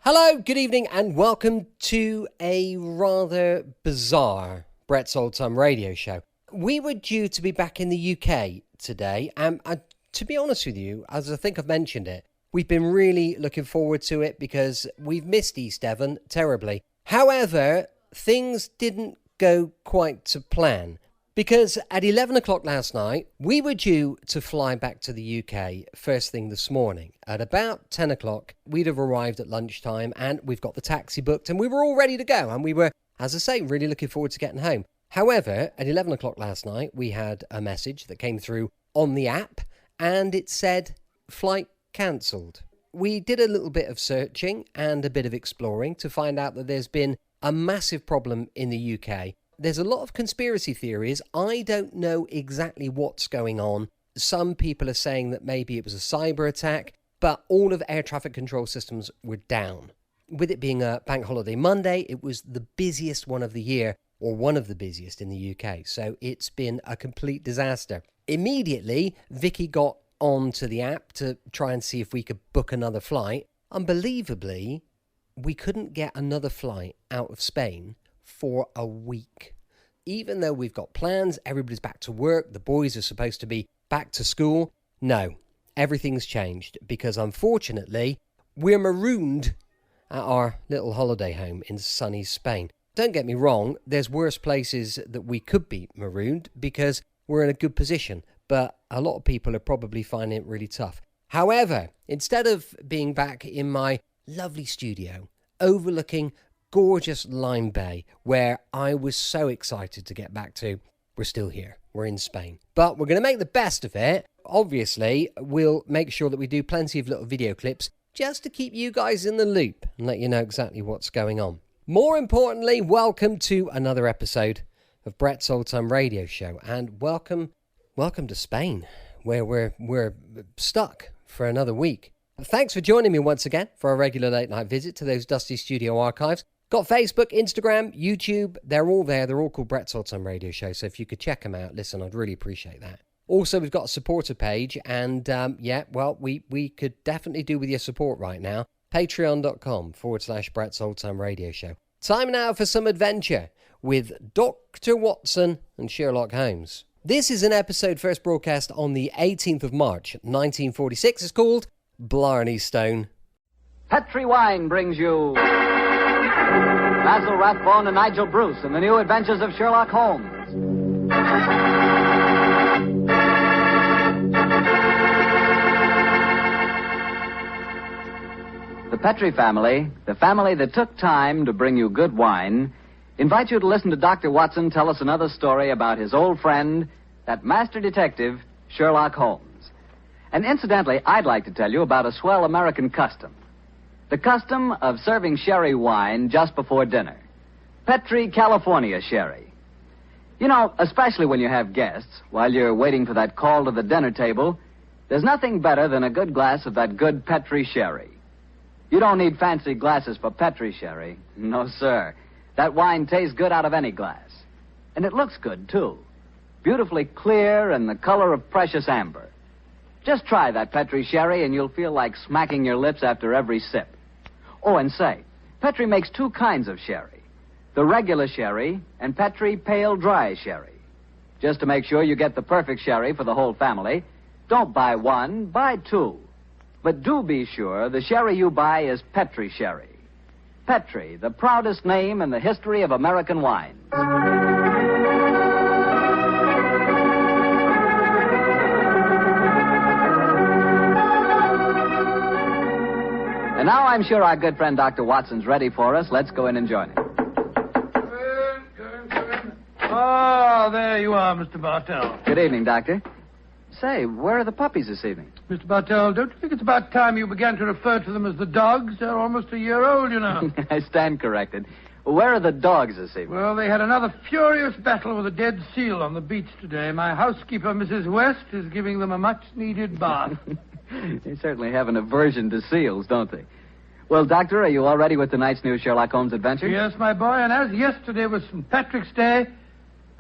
Hello, good evening, and welcome to a rather bizarre Brett's Old Time Radio Show. We were due to be back in the UK today, and to be honest with you, as I think I've mentioned it, we've been really looking forward to it because we've missed East Devon terribly. However, things didn't go quite to plan. Because at 11 o'clock last night, we were due to fly back to the UK first thing this morning. At about 10 o'clock, we'd have arrived at lunchtime and we've got the taxi booked and we were all ready to go. And we were, as I say, really looking forward to getting home. However, at 11 o'clock last night, we had a message that came through on the app and it said, flight cancelled. We did a little bit of searching and a bit of exploring to find out that there's been a massive problem in the UK. There's a lot of conspiracy theories. I don't know exactly what's going on. Some people are saying that maybe it was a cyber attack, but all of air traffic control systems were down. With it being a bank holiday Monday, it was the busiest one of the year, or one of the busiest in the UK. So it's been a complete disaster. Immediately, Vicky got onto the app to try and see if we could book another flight. Unbelievably, we couldn't get another flight out of Spain for a week. Even though we've got plans, everybody's back to work, the boys are supposed to be back to school. No, everything's changed because unfortunately, we're marooned at our little holiday home in sunny Spain. Don't get me wrong, there's worse places that we could be marooned because we're in a good position, but a lot of people are probably finding it really tough. However, instead of being back in my lovely studio overlooking gorgeous Lyme Bay, where I was so excited to get back to, we're still here. We're in Spain. But we're going to make the best of it. Obviously, we'll make sure that we do plenty of little video clips just to keep you guys in the loop and let you know exactly what's going on. More importantly, welcome to another episode of Brett's Old Time Radio Show. And welcome to Spain, where we're stuck for another week. Thanks for joining me once again for a regular late night visit to those dusty studio archives. Got Facebook, Instagram, YouTube. They're all there. They're all called Brett's Old Time Radio Show. So if you could check them out, listen, I'd really appreciate that. Also, we've got a supporter page. And we could definitely do with your support right now. Patreon.com/Brett's Old Time Radio Show. Time now for some adventure with Dr. Watson and Sherlock Holmes. This is an episode first broadcast on the 18th of March, 1946. It's called Blarney Stone. Petri Wine brings you Basil Rathbone and Nigel Bruce in the new adventures of Sherlock Holmes. The Petri family, the family that took time to bring you good wine, invite you to listen to Dr. Watson tell us another story about his old friend, that master detective, Sherlock Holmes. And incidentally, I'd like to tell you about a swell American custom. The custom of serving sherry wine just before dinner. Petri California sherry. You know, especially when you have guests, while you're waiting for that call to the dinner table, there's nothing better than a good glass of that good Petri sherry. You don't need fancy glasses for Petri sherry. No, sir. That wine tastes good out of any glass. And it looks good, too. Beautifully clear and the color of precious amber. Just try that Petri sherry and you'll feel like smacking your lips after every sip. Oh, and say, Petri makes two kinds of sherry. The regular sherry and Petri pale dry sherry. Just to make sure you get the perfect sherry for the whole family, don't buy one, buy two. But do be sure the sherry you buy is Petri sherry. Petri, the proudest name in the history of American wines. And now I'm sure our good friend Dr. Watson's ready for us. Let's go in and join him. Come in. Oh, there you are, Mr. Bartell. Good evening, Doctor. Say, where are the puppies this evening? Mr. Bartell, don't you think it's about time you began to refer to them as the dogs? They're almost a year old, you know. I stand corrected. Where are the dogs this evening? Well, they had another furious battle with a dead seal on the beach today. My housekeeper, Mrs. West, is giving them a much-needed bath. They certainly have an aversion to seals, don't they? Well, Doctor, are you all ready with tonight's new Sherlock Holmes adventure? Yes, my boy, and as yesterday was St. Patrick's Day,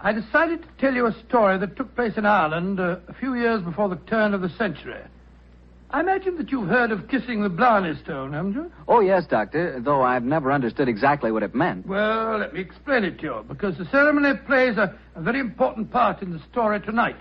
I decided to tell you a story that took place in Ireland a few years before the turn of the century. I imagine that you've heard of kissing the Blarney stone, haven't you? Oh, yes, Doctor, though I've never understood exactly what it meant. Well, let me explain it to you, because the ceremony plays a very important part in the story tonight.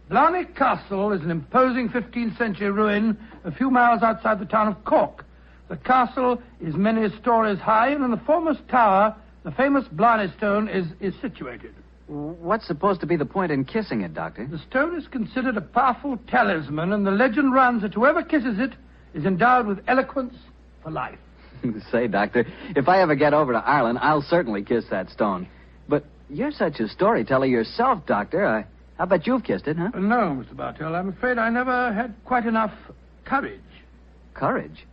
Blarney Castle is an imposing 15th century ruin a few miles outside the town of Cork. The castle is many stories high, and in the foremost tower, the famous Blarney stone is situated. What's supposed to be the point in kissing it, Doctor? The stone is considered a powerful talisman, and the legend runs that whoever kisses it is endowed with eloquence for life. Say, Doctor, if I ever get over to Ireland, I'll certainly kiss that stone. But you're such a storyteller yourself, Doctor. I bet you've kissed it, huh? No, Mr. Bartell. I'm afraid I never had quite enough courage. Courage?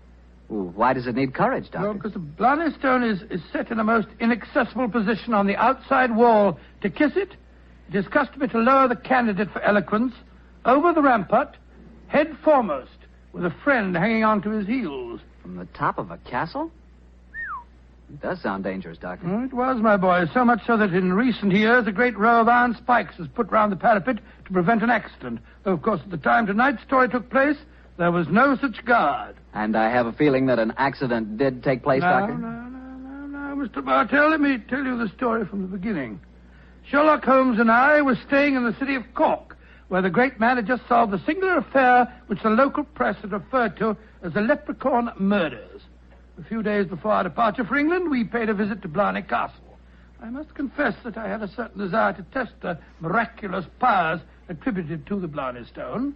Well, why does it need courage, Doctor? Well, because the Blarney stone is set in a most inaccessible position on the outside wall. To kiss it, it is customary to lower the candidate for eloquence over the rampart, head foremost, with a friend hanging on to his heels. From the top of a castle? It does sound dangerous, Doctor. It was, my boy, so much so that in recent years a great row of iron spikes was put round the parapet to prevent an accident. Though, of course, at the time tonight's story took place, there was no such guard. And I have a feeling that an accident did take place, Doctor? No, Mr. Bartell, let me tell you the story from the beginning. Sherlock Holmes and I were staying in the city of Cork, where the great man had just solved the singular affair which the local press had referred to as the Leprechaun Murders. A few days before our departure for England, we paid a visit to Blarney Castle. I must confess that I had a certain desire to test the miraculous powers attributed to the Blarney stone.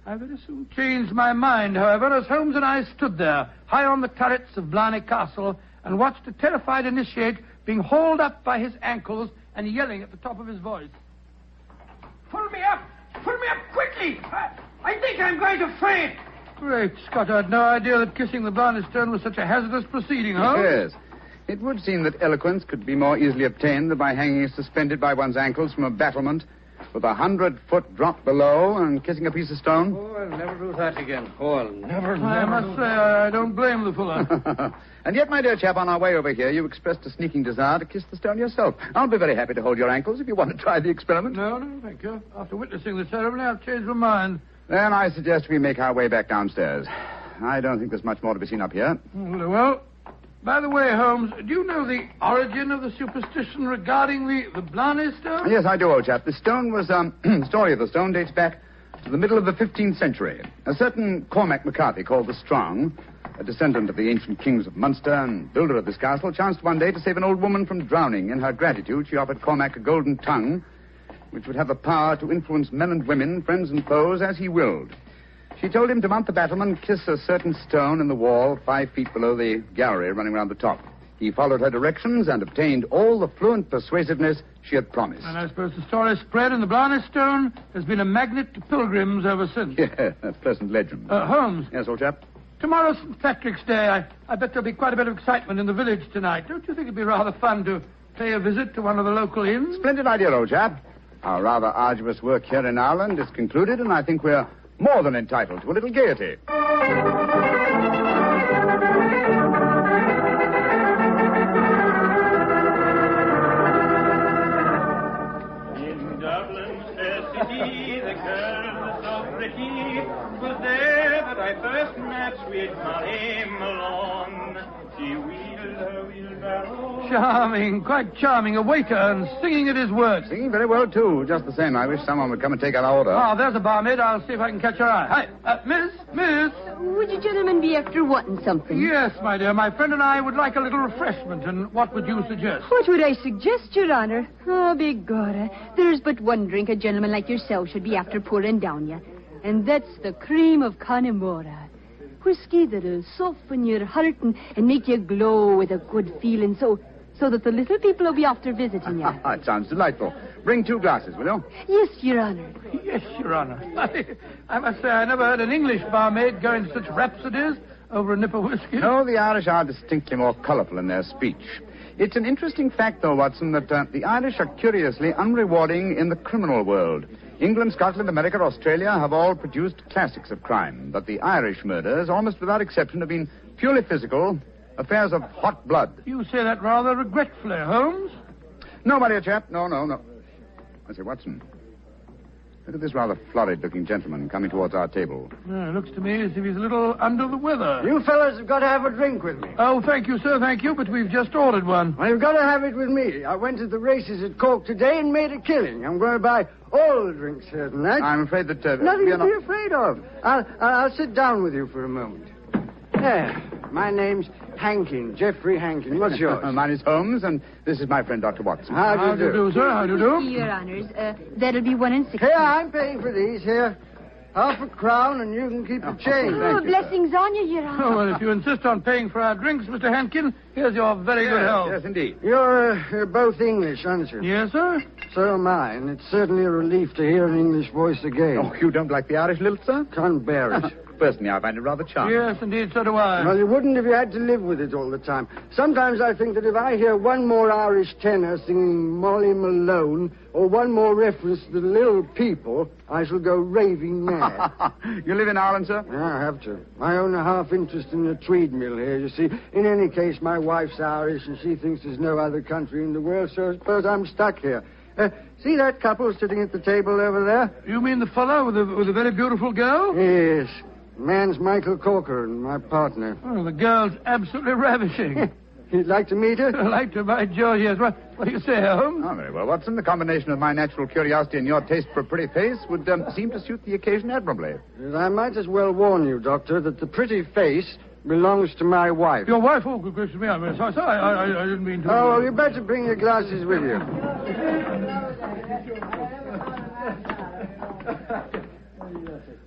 I very soon changed my mind, however, as Holmes and I stood there, high on the turrets of Blarney Castle, and watched a terrified initiate being hauled up by his ankles and yelling at the top of his voice. Pull me up! Pull me up quickly! I think I'm going to faint! Great Scott, I had no idea that kissing the Blarney stone was such a hazardous proceeding, Holmes. Yes. It would seem that eloquence could be more easily obtained than by hanging suspended by one's ankles from a battlement with 100-foot drop below and kissing a piece of stone. Oh, I'll never do that again. Oh, I'll never. I must say, I don't blame the fellow. And yet, my dear chap, on our way over here, you expressed a sneaking desire to kiss the stone yourself. I'll be very happy to hold your ankles if you want to try the experiment. No, thank you. After witnessing the ceremony, I've changed my mind. Then I suggest we make our way back downstairs. I don't think there's much more to be seen up here. Well, by the way, Holmes, do you know the origin of the superstition regarding the Blarney stone? Yes, I do, old chap. The stone was, story of the stone dates back to the middle of the 15th century. A certain Cormac MacCarthy, called the Strong, a descendant of the ancient kings of Munster and builder of this castle, chanced one day to save an old woman from drowning. In her gratitude, she offered Cormac a golden tongue, which would have the power to influence men and women, friends and foes, as he willed. She told him to mount the battlement, kiss a certain stone in the wall 5 feet below the gallery running round the top. He followed her directions and obtained all the fluent persuasiveness she had promised. And I suppose the story spread, and the Blarney stone has been a magnet to pilgrims ever since. Yeah, a pleasant legend. Holmes. Yes, old chap? Tomorrow's St. Patrick's Day. I bet there'll be quite a bit of excitement in the village tonight. Don't you think it'd be rather fun to pay a visit to one of the local inns? Splendid idea, old chap. Our rather arduous work here in Ireland is concluded, and I think we're more than entitled to a little gaiety. In Dublin, fair city, the girl so pretty, 'twas there that I first met sweet Molly Malone. She wheeled her wheelbarrow. Charming, quite charming. A waiter and singing at his work. Singing very well, too. Just the same, I wish someone would come and take our order. Ah, there's a barmaid. I'll see if I can catch her eye. Hi, Miss. Would you gentlemen be after wanting something? Yes, my dear. My friend and I would like a little refreshment, and what would you suggest? What would I suggest, Your Honor? Oh, begorra. There's but one drink a gentleman like yourself should be after pouring down you, and that's the cream of Connemara. Whiskey that'll soften your heart and make you glow with a good feeling, so that the little people will be after visiting you. It sounds delightful. Bring 2 glasses, will you? Yes, Your Honor. Yes, Your Honor. I must say I never heard an English barmaid go into such rhapsodies over a nip of whiskey. No, the Irish are distinctly more colourful in their speech. It's an interesting fact, though, Watson, that the Irish are curiously unrewarding in the criminal world. England, Scotland, America, Australia have all produced classics of crime, but the Irish murders, almost without exception, have been purely physical, affairs of hot blood. You say that rather regretfully, Holmes. No, my dear chap, no. I say, Watson, Look at this rather florid-looking gentleman coming towards our table. It looks to me as if he's a little under the weather. You fellas have got to have a drink with me. Oh, thank you, sir, thank you, but we've just ordered one. Well, you've got to have it with me. I went to the races at Cork today and made a killing. I'm going to buy all the drinks here tonight. I'm afraid that... Nothing to be afraid of. I'll sit down with you for a moment. There. My name's Hankin, Geoffrey Hankin. What's yours? Mine is Holmes, and this is my friend, Dr. Watson. How do you do, sir? How do you do? Your Honors, that'll be 1 and 6. Here, I'm paying for these. Here. Half a crown, and you can keep the change. Oh, blessings on you, Your Honor. Oh, well, if you insist on paying for our drinks, Mr. Hankin, here's your very good health. Yes, indeed. You're both English, aren't you? Yes, sir? So am I, and it's certainly a relief to hear an English voice again. Oh, you don't like the Irish lilt, sir? Can't bear it. Personally, I find it rather charming. Yes, indeed, so do I. Well, you wouldn't if you had to live with it all the time. Sometimes I think that if I hear one more Irish tenor singing Molly Malone or one more reference to the little people, I shall go raving mad. You live in Ireland, sir? Yeah, I have to. I own a half interest in the Tweed mill here, you see. In any case, my wife's Irish, and she thinks there's no other country in the world, so I suppose I'm stuck here. See that couple sitting at the table over there? You mean the fellow with the very beautiful girl? Yes. The man's Michael Corcoran, my partner. Oh, the girl's absolutely ravishing. You'd like to meet her? I'd like to, by George, yes. What do you say, Holmes? Oh, very well, Watson. The combination of my natural curiosity and your taste for a pretty face would seem to suit the occasion admirably. I might as well warn you, Doctor, that the pretty face belongs to my wife. Your wife? Oh, good gracious me. I'm sorry. I didn't mean to... Oh, well, you better bring your glasses with you.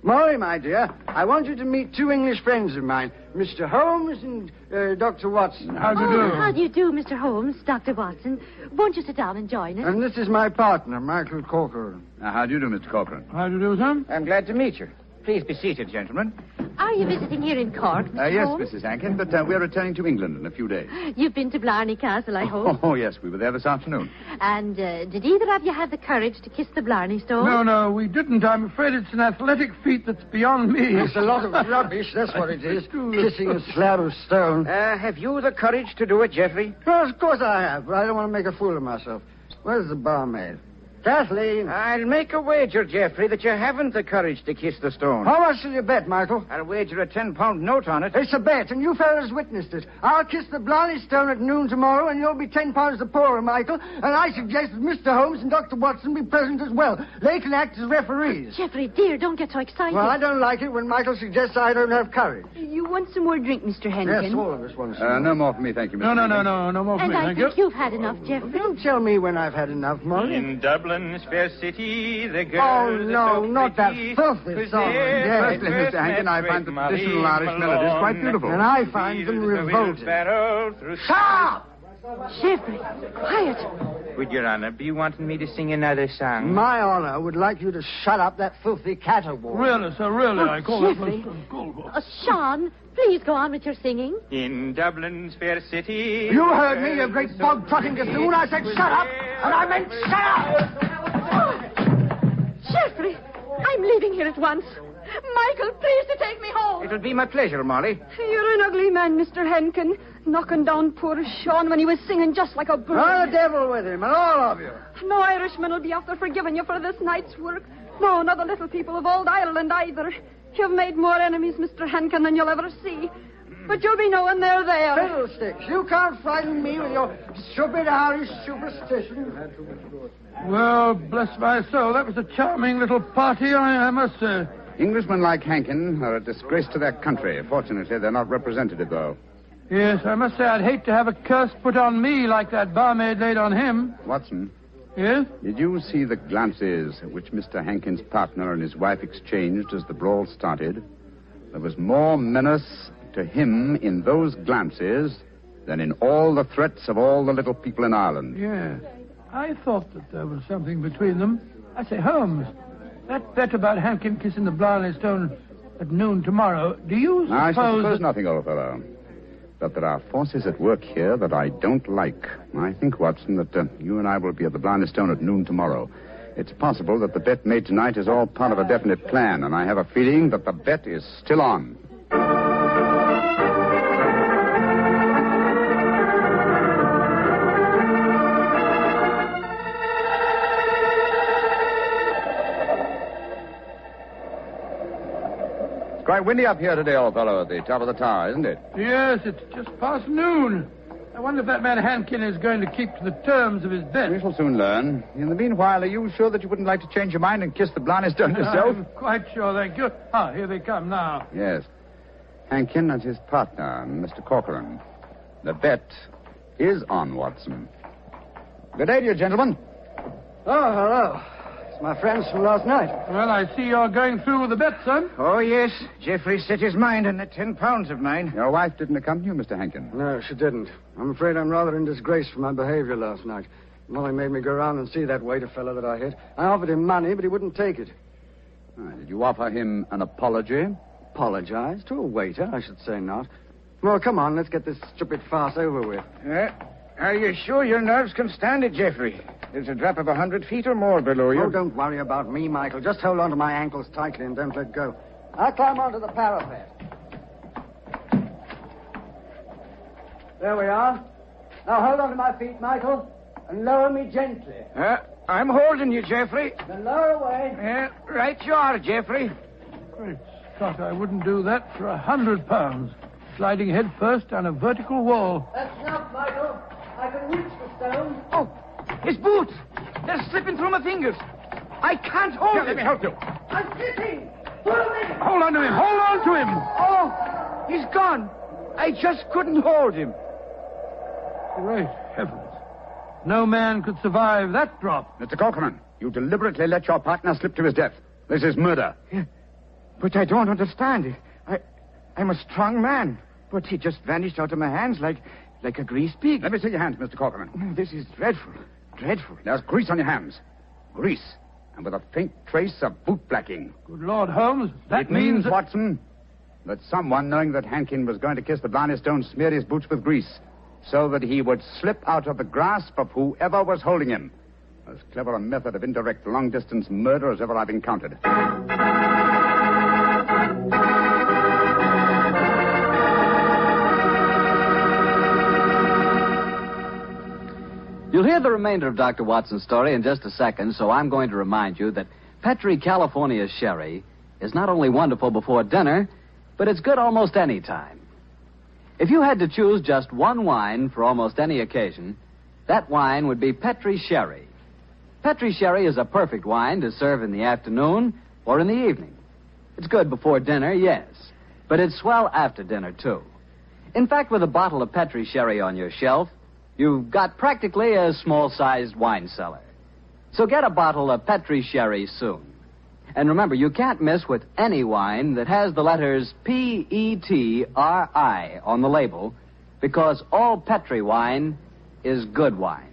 Molly, my dear, I want you to meet two English friends of mine, Mr. Holmes and Dr. Watson. How do you do? How do you do, Mr. Holmes, Dr. Watson? Won't you sit down and join us? And this is my partner, Michael Corcoran. How do you do, Mr. Corcoran? How do you do, sir? I'm glad to meet you. Please be seated, gentlemen. Are you visiting here in Cork, Mr. Yes, Holmes? Mrs. Hankin, but we're returning to England in a few days. You've been to Blarney Castle, I hope. Oh, yes, we were there this afternoon. And did either of you have the courage to kiss the Blarney Stone? No, we didn't. I'm afraid it's an athletic feat that's beyond me. It's a lot of rubbish, that's what it is. Kissing a slab of stone. Have you the courage to do it, Geoffrey? Well, of course I have, but I don't want to make a fool of myself. Where's the barmaid? Kathleen. I'll make a wager, Geoffrey, that you haven't the courage to kiss the stone. How much will you bet, Michael? I'll wager a 10-pound note on it. It's a bet, and you fellas witnessed it. I'll kiss the Blarney Stone at noon tomorrow, and you'll be 10 pounds the poorer, Michael. And I suggest that Mr. Holmes and Dr. Watson be present as well. They can act as referees. Geoffrey, dear, don't get so excited. Well, I don't like it when Michael suggests I don't have courage. You want some more drink, Mr. Henkin? Yes, all of us want some. No more for me, thank you, Mr. No more for And me, I thank you. think you've had enough, Geoffrey. Don't tell me when I've had enough, Molly. In Dublin's fair city, the girls Oh, are no, so not that pretty, filthy 'cause song. they're Yes. Firstly, Mr. Hankin, I find the Marie traditional Irish melodies quite Malone. beautiful. And I find them revolting. Wheelbarrow through... Stop! Geoffrey, quiet. Would Your Honor be wanting me to sing another song? My honor would like you to shut up that filthy caterwaul. Really, sir, really. I call Geoffrey. that... Sean, please go on with your singing. In Dublin's fair city... You heard me, you great bog-trotting gaffoon. I said shut up, and I meant shut up! Geoffrey, I'm leaving here at once. Michael, please to take me home. It'll be my pleasure, Molly. You're an ugly man, Mr. Henkin. Knocking down poor Sean when he was singing just like a bird. Oh, the devil with him, and all of you. No Irishman will be after forgiving you for this night's work. No, not the little people of old Ireland either. You've made more enemies, Mr. Henkin, than you'll ever see. But you'll be knowing they're there. Fiddlesticks, you can't frighten me with your stupid Irish superstition. Well, bless my soul, that was a charming little party, I must say. Englishmen like Hankin are a disgrace to their country. Fortunately, they're not representative, though. Yes, I must say I'd hate to have a curse put on me like that barmaid laid on him. Watson, Yes? did you see the glances which Mr. Hankin's partner and his wife exchanged as the brawl started? There was more menace to him in those glances than in all the threats of all the little people in Ireland. Yes. I thought that there was something between them. I say, Holmes, that bet about Hankin kissing the Blarney Stone at noon tomorrow, do you suppose... I suppose nothing, old fellow. But there are forces at work here that I don't like. I think, Watson, that you and I will be at the Blarney Stone at noon tomorrow. It's possible that the bet made tonight is all part of a definite plan, and I have a feeling that the bet is still on. quite windy up here today, old fellow, at the top of the tower, isn't it? Yes, it's just past noon. I wonder if that man Hankin is going to keep to the terms of his bet. We shall soon learn. In the meanwhile, are you sure that you wouldn't like to change your mind and kiss the Blarney stone yourself? I'm quite sure, thank you. Ah, here they come now. Yes. Hankin and his partner, Mr. Corcoran. The bet is on, Watson. Good day to you, gentlemen. Oh, hello. It's my friends from last night. Well, I see you're going through with the bet, son. Oh, yes. Geoffrey set his mind on the 10 pounds of mine. Your wife didn't accompany you, Mr. Hankin? No, she didn't. I'm afraid I'm rather in disgrace for my behavior last night. Molly made me go round and see that waiter fellow that I hit. I offered him money, but he wouldn't take it. Did you offer him an apology? Apologize? To a waiter? I should say not. Well, come on, let's get this stupid farce over with. Are you sure your nerves can stand it, Geoffrey? There's a drop of 100 feet or more below you. Oh, don't worry about me, Michael. Just hold on to my ankles tightly and don't let go. I'll climb onto the parapet. There we are. Now hold on to my feet, Michael, and lower me gently. I'm holding you, Geoffrey. Then lower away. Right you are, Geoffrey. Great Scott, I wouldn't do that for £100. Sliding head first down a vertical wall. That's enough, Michael. I can reach the stone. Oh, his boots. They're slipping through my fingers. I can't hold him. Let me help you. I'm slipping. Pull me. Hold on to him. Hold on to him. Oh, he's gone. I just couldn't hold him. Great heavens. No man could survive that drop. Mr. Corcoran, you deliberately let your partner slip to his death. This is murder. Yeah, but I don't understand. I'm a strong man, but he just vanished out of my hands like a greased pig. Let me see your hands, Mr. Corcoran. This is dreadful. Dreadful. There's grease on your hands. Grease. And with a faint trace of boot blacking. Good Lord, Holmes, that It means, that... Watson, that someone, knowing that Hankin was going to kiss the Blarney stone, smeared his boots with grease so that he would slip out of the grasp of whoever was holding him. As clever a method of indirect long-distance murder as ever I've encountered. You'll hear the remainder of Dr. Watson's story in just a second, so I'm going to remind you that Petri California Sherry is not only wonderful before dinner, but it's good almost any time. If you had to choose just one wine for almost any occasion, that wine would be Petri Sherry. Petri Sherry is a perfect wine to serve in the afternoon or in the evening. It's good before dinner, yes, but it's swell after dinner, too. In fact, with a bottle of Petri Sherry on your shelf, you've got practically a small-sized wine cellar. So get a bottle of Petri Sherry soon. And remember, you can't miss with any wine that has the letters Petri on the label, because all Petri wine is good wine.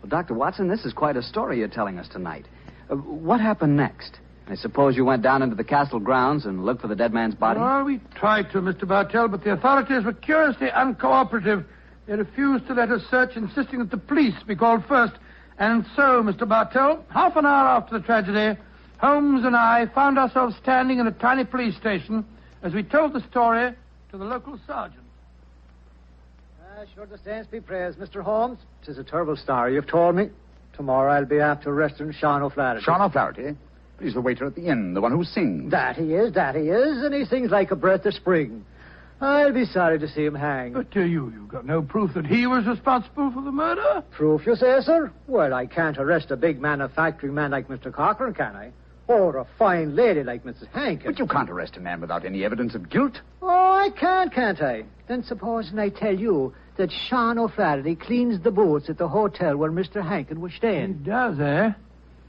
Well, Dr. Watson, this is quite a story you're telling us tonight. What happened next? I suppose you went down into the castle grounds and looked for the dead man's body? Well, we tried to, Mr. Bartell, but the authorities were curiously uncooperative. They refused to let us search, insisting that the police be called first. And so, Mr. Bartell, half an hour after the tragedy, Holmes and I found ourselves standing in a tiny police station as we told the story to the local sergeant. Sure the saints be praised, Mr. Holmes. 'Tis a terrible story you've told me. Tomorrow I'll be after arresting Sean O'Flaherty. Sean O'Flaherty? He's the waiter at the inn, the one who sings. That he is, and he sings like a breath of spring. I'll be sorry to see him hang. But you've got no proof that he was responsible for the murder? Proof, you say, sir? Well, I can't arrest a big manufacturing man like Mr. Corcoran, can I? Or a fine lady like Mrs. Hankin. But you can't arrest a man without any evidence of guilt. Oh, I can't I? Then supposing I tell you that Sean O'Flaherty cleans the boots at the hotel where Mr. Hankin was staying. He does, eh?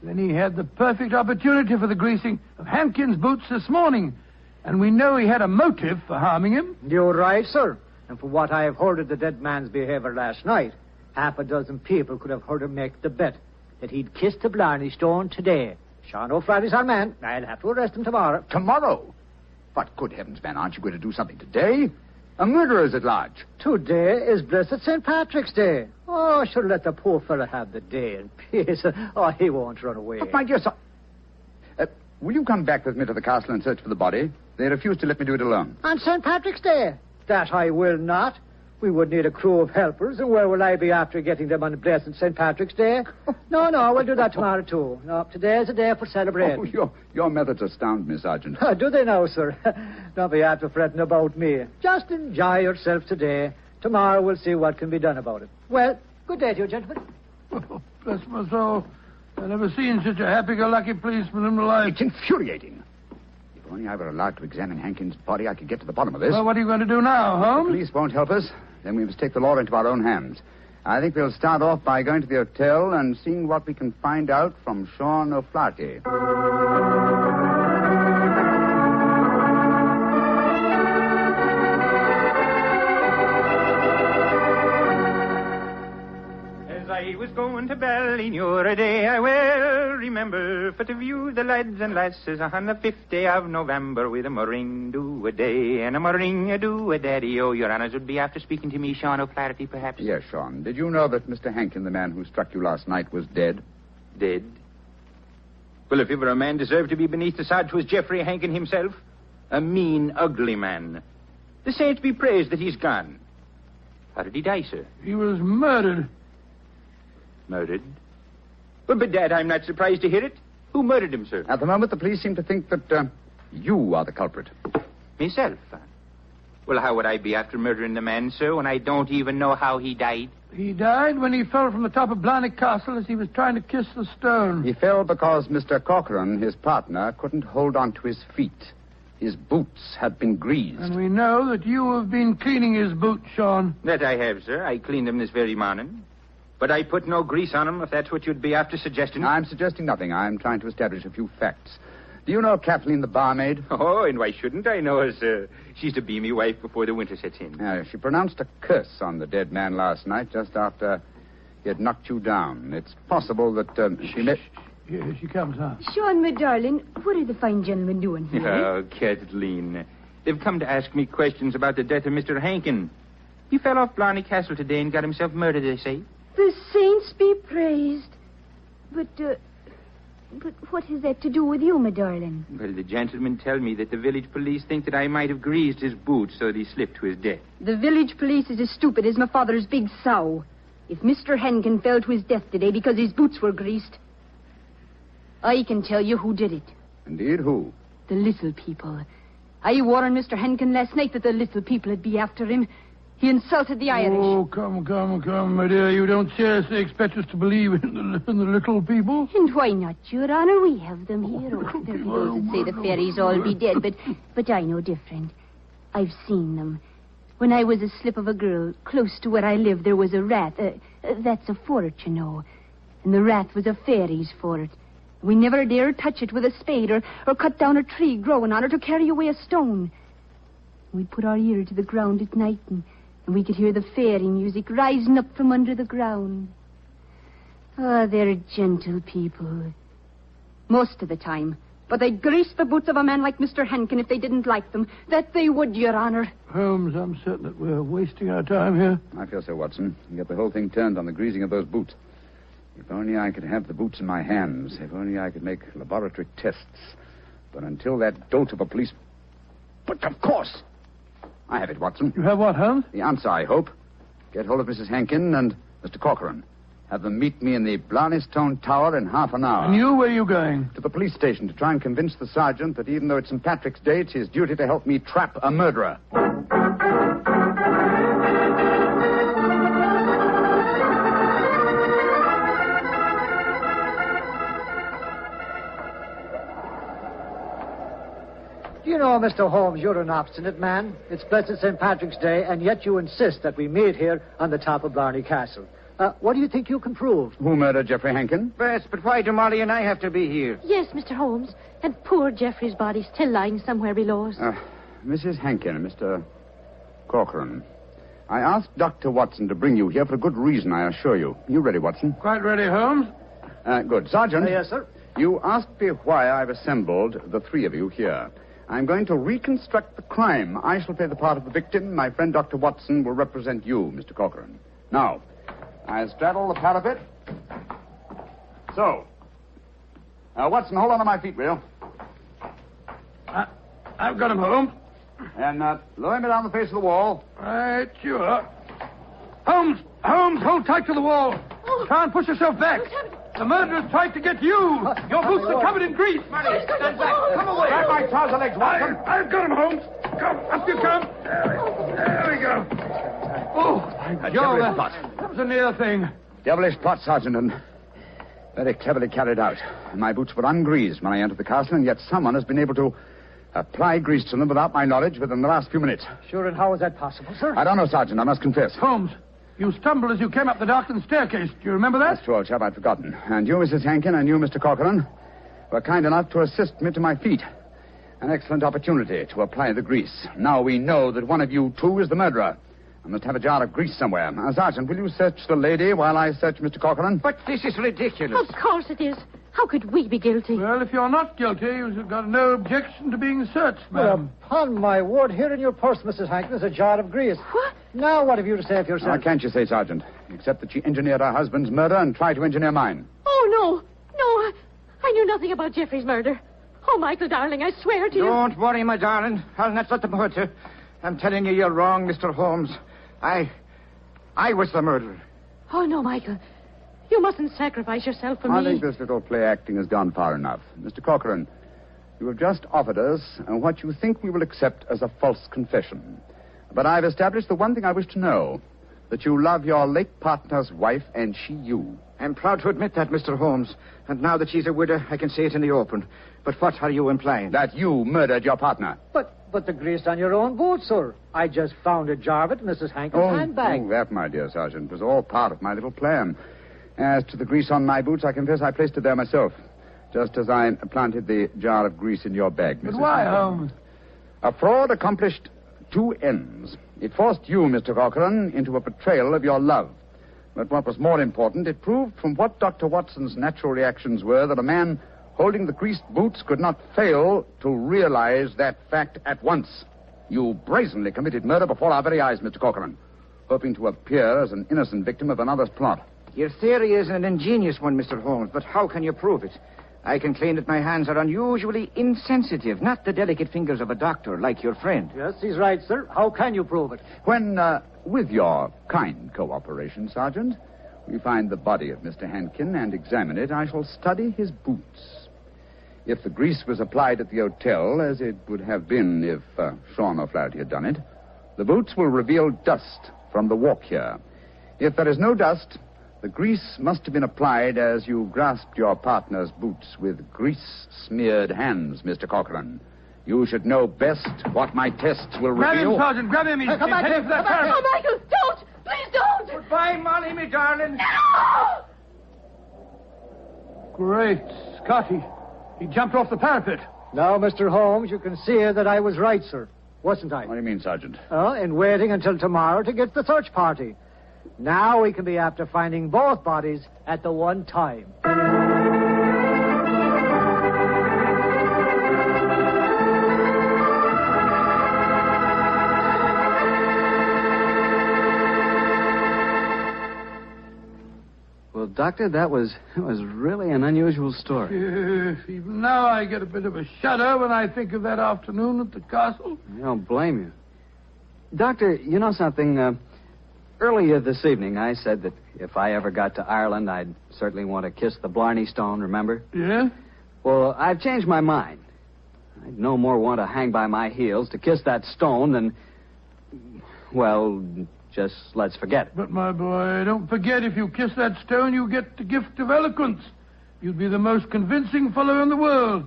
Then he had the perfect opportunity for the greasing of Hankin's boots this morning. And we know he had a motive for harming him. You're right, sir. And from what I have heard of the dead man's behavior last night, half a dozen people could have heard him make the bet that he'd kiss the Blarney stone today. Sean O'Flaherty's our man. I'll have to arrest him tomorrow. Tomorrow? But good heavens, man, aren't you going to do something today? A murderer is at large. Today is blessed St. Patrick's Day. Oh, I should let the poor fellow have the day in peace. Oh, he won't run away. But my dear son... will you come back with me to the castle and search for the body? They refuse to let me do it alone. On St. Patrick's Day? That I will not. We would need a crew of helpers, and where will I be after getting them on the blessed St. Patrick's Day? No, we'll do that tomorrow, too. No, today's a day for celebrating. Oh, your methods astound me, Sergeant. Do they now, sir? Don't be after fretting about me. Just enjoy yourself today. Tomorrow we'll see what can be done about it. Well, good day to you, gentlemen. Oh, bless my soul. I've never seen such a happy-go-lucky policeman in my life. It's infuriating. If only I were allowed to examine Hankins' body, I could get to the bottom of this. Well, what are you going to do now, Holmes? The police won't help us. Then we must take the law into our own hands. I think we'll start off by going to the hotel and seeing what we can find out from Sean O'Flaherty. I was going to Blarney a day, I well remember, for to view the lads and lasses on the 5th day of November with a murring do a day and a murring a do a daddy. Oh, your honors would be after speaking to me, Sean O'Flaherty, perhaps? Yes, Sean. Did you know that Mr. Hankin, the man who struck you last night, was dead? Dead? Well, if ever a man deserved to be beneath the sod, 'twas Geoffrey Hankin himself. A mean, ugly man. The saints be praised that he's gone. How did he die, sir? He was murdered. Murdered? Well, bedad, I'm not surprised to hear it. Who murdered him, sir? At the moment, the police seem to think that you are the culprit. Myself? Well, how would I be after murdering the man, sir, when I don't even know how he died? He died when he fell from the top of Blarney Castle as he was trying to kiss the stone. He fell because Mr. Corcoran, his partner, couldn't hold on to his feet. His boots had been greased. And we know that you have been cleaning his boots, Sean. That I have, sir. I cleaned them this very morning. But I put no grease on them, if that's what you'd be after suggesting. I'm suggesting nothing. I'm trying to establish a few facts. Do you know Kathleen, the barmaid? Oh, and why shouldn't I know her, sir? She's to be me wife before the winter sets in. She pronounced a curse on the dead man last night, just after he had knocked you down. It's possible that she may... Here she comes, huh? Sean, my darling, what are the fine gentlemen doing here? Oh, Kathleen. They've come to ask me questions about the death of Mr. Hankin. He fell off Blarney Castle today and got himself murdered, they say. The saints be praised. But what has that to do with you, my darling? Well, the gentlemen tell me that the village police think that I might have greased his boots so that he slipped to his death. The village police is as stupid as my father's big sow. If Mr. Hankin fell to his death today because his boots were greased, I can tell you who did it. Indeed, who? The little people. I warned Mr. Hankin last night that the little people would be after him. He insulted the Irish. Oh, come, my dear. You don't seriously expect us to believe in the little people? And why not, Your Honor? We have them here. Oh, there are those that say the fairies all be dead, but I know different. I've seen them. When I was a slip of a girl, close to where I live, there was a rat. That's a fort, you know. And the rat was a fairy's fort. We never dare touch it with a spade or cut down a tree growing on it or carry away a stone. We'd put our ear to the ground at night and we could hear the fairy music rising up from under the ground. Oh, they're gentle people. Most of the time. But they'd grease the boots of a man like Mr. Hankin if they didn't like them. That they would, Your Honor. Holmes, I'm certain that we're wasting our time here. I feel so, Watson. You get the whole thing turned on the greasing of those boots. If only I could have the boots in my hands. If only I could make laboratory tests. But until that dolt of a police... But of course! I have it, Watson. You have what, Holmes? The answer, I hope. Get hold of Mrs. Hankin and Mr. Corcoran. Have them meet me in the Blarney Stone Tower in half an hour. And you, where are you going? To the police station to try and convince the sergeant that even though it's St. Patrick's Day, it's his duty to help me trap a murderer. Do you know, Mr. Holmes, you're an obstinate man. It's blessed St. Patrick's Day, and yet you insist that we meet here on the top of Blarney Castle. What do you think you can prove? Who murdered Geoffrey Hankin? But why do Molly and I have to be here? Yes, Mr. Holmes. And poor Geoffrey's body still lying somewhere below us. Mrs. Hankin, Mr. Corcoran. I asked Dr. Watson to bring you here for a good reason, I assure you. You ready, Watson? Quite ready, Holmes. Good. Sergeant. Yes, sir. You asked me why I've assembled the three of you here. I'm going to reconstruct the crime. I shall play the part of the victim. My friend Dr. Watson will represent you, Mr. Corcoran. Now, I straddle the parapet. So. Watson, hold on to my feet, will you? I've got him, Holmes. And lower me down the face of the wall. Right, sure. Holmes, hold tight to the wall. Try and push yourself back. The murderer's tried to get you. Your boots are covered in grease. Stand back. Come away. Grab my trouser legs, Watson. I've got him, Holmes. Come, up you come. There we go. Oh, Joe, that was a near thing. Devilish plot, Sergeant, and very cleverly carried out. My boots were ungreased when I entered the castle, and yet someone has been able to apply grease to them without my knowledge within the last few minutes. Sure, and how is that possible, sir? I don't know, Sergeant, I must confess. Holmes, you stumbled as you came up the darkened staircase. Do you remember that? That's true, old chap, I'd forgotten. And you, Mrs. Hankin, and you, Mr. Corcoran, were kind enough to assist me to my feet. An excellent opportunity to apply the grease. Now we know that one of you two is the murderer. I must have a jar of grease somewhere. Now, Sergeant, will you search the lady while I search Mr. Corcoran? But this is ridiculous. Of course it is. How could we be guilty? Well, if you're not guilty, you've got no objection to being searched, Well, ma'am. upon my word, here in your purse, Mrs. Hankin, is a jar of grease. What? Now, what have you to say of yourself? Now, can't you say, Sergeant? Except that she engineered her husband's murder and tried to engineer mine. Oh, no, I knew nothing about Jeffrey's murder. Oh, Michael, darling, I swear to you. Don't worry, my darling. I'll not let them hurt you. I'm telling you, you're wrong, Mr. Holmes. I was the murderer. Oh, no, Michael. You mustn't sacrifice yourself for I me. think this little play acting has gone far enough. Mr. Corcoran, you have just offered us what you think we will accept as a false confession. But I've established the one thing I wish to know, that you love your late partner's wife and she you. I'm proud to admit that, Mr. Holmes. And now that she's a widow, I can say it in the open. But what are you implying? That you murdered your partner. But the grease on your own boots, sir. I just found a jar of it in Mrs. Hankin's handbag. Oh, that, my dear Sergeant, was all part of my little plan. As to the grease on my boots, I confess I placed it there myself, just as I planted the jar of grease in your bag, Mrs. But why, Hankin. Holmes? A fraud accomplished two ends. It forced you, Mr. Corcoran, into a betrayal of your love. But what was more important, it proved from what Dr. Watson's natural reactions were that a man holding the greased boots could not fail to realize that fact at once. You brazenly committed murder before our very eyes, Mr. Corcoran, hoping to appear as an innocent victim of another's plot. Your theory is an ingenious one, Mr. Holmes, but how can you prove it? I can claim that my hands are unusually insensitive, not the delicate fingers of a doctor like your friend. Yes, he's right, sir. How can you prove it? When, with your kind cooperation, Sergeant, we find the body of Mr. Hankin and examine it, I shall study his boots. If the grease was applied at the hotel, as it would have been if Sean O'Flaherty had done it, the boots will reveal dust from the walk here. If there is no dust, the grease must have been applied as you grasped your partner's boots with grease-smeared hands, Mr. Corcoran. You should know best what my tests will Grab reveal. him, Sergeant. Grab him. He's Come back heading here. for that Come back parapet. Oh, Michael, don't! Please don't! Goodbye, Molly, me darling. No! Great Scotty. He jumped off the parapet. Now, Mr. Holmes, you can see that I was right, sir. Wasn't I? What do you mean, Sergeant? In waiting until tomorrow to get the search party. Now we can be after finding both bodies at the one time. Well, Doctor, that was really an unusual story. Yes, even now I get a bit of a shudder when I think of that afternoon at the castle. I don't blame you. Doctor, you know something? Earlier this evening, I said that if I ever got to Ireland, I'd certainly want to kiss the Blarney stone, remember? Yeah? Well, I've changed my mind. I'd no more want to hang by my heels to kiss that stone than, well, just let's forget it. But, my boy, don't forget if you kiss that stone, you get the gift of eloquence. You'd be the most convincing fellow in the world.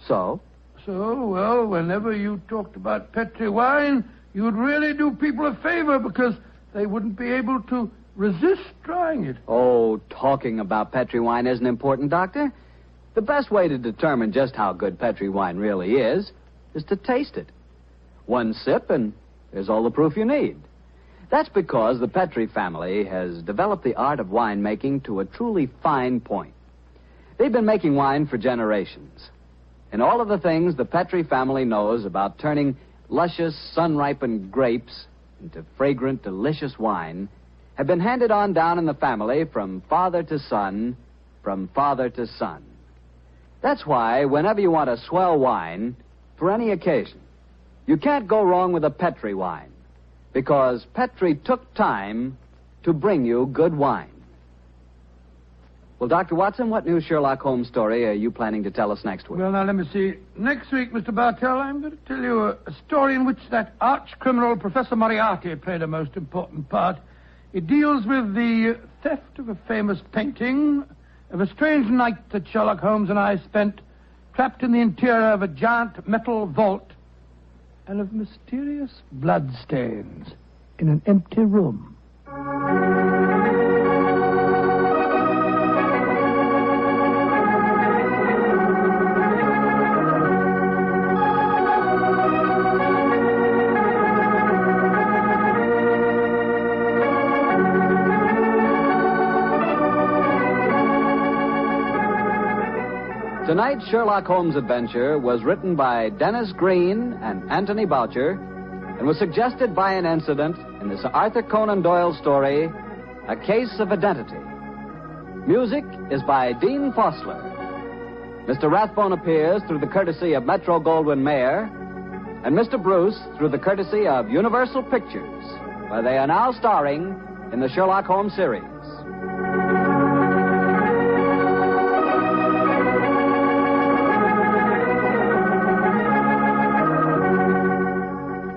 So? So, well, whenever you talked about Petri wine, you'd really do people a favor because they wouldn't be able to resist trying it. Oh, talking about Petri wine isn't important, Doctor. The best way to determine just how good Petri wine really is to taste it. One sip and there's all the proof you need. That's because the Petri family has developed the art of winemaking to a truly fine point. They've been making wine for generations. And all of the things the Petri family knows about turning luscious, sun-ripened grapes into fragrant, delicious wine have been handed on down in the family from father to son, from father to son. That's why whenever you want a swell wine, for any occasion, you can't go wrong with a Petri wine. Because Petri took time to bring you good wine. Well, Dr. Watson, what new Sherlock Holmes story are you planning to tell us next week? Well, now, let me see. Next week, Mr. Bartell, I'm going to tell you a story in which that arch-criminal Professor Moriarty played a most important part. It deals with the theft of a famous painting, of a strange night that Sherlock Holmes and I spent trapped in the interior of a giant metal vault, and of mysterious bloodstains in an empty room. Tonight's Sherlock Holmes adventure was written by Dennis Green and Anthony Boucher and was suggested by an incident in this Arthur Conan Doyle story, A Case of Identity. Music is by Dean Fossler. Mr. Rathbone appears through the courtesy of Metro-Goldwyn-Mayer, and Mr. Bruce through the courtesy of Universal Pictures, where they are now starring in the Sherlock Holmes series.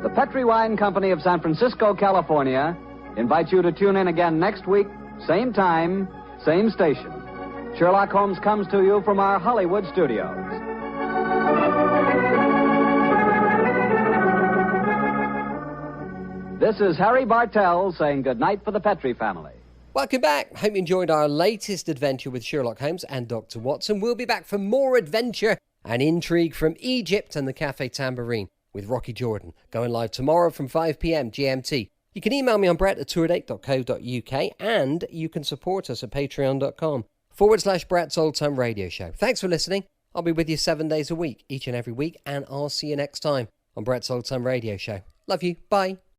The Petri Wine Company of San Francisco, California, invites you to tune in again next week, same time, same station. Sherlock Holmes comes to you from our Hollywood studios. This is Harry Bartell saying goodnight for the Petri family. Welcome back. Hope you enjoyed our latest adventure with Sherlock Holmes and Dr. Watson. We'll be back for more adventure and intrigue from Egypt and the Café Tambourine with Rocky Jordan, going live tomorrow from 5 p.m. GMT. You can email me on brett@tourdate.co.uk, and you can support us at patreon.com/Brett's Old Time Radio Show. Thanks for listening. I'll be with you 7 days a week, each and every week, and I'll see you next time on Brett's Old Time Radio Show. Love you. Bye.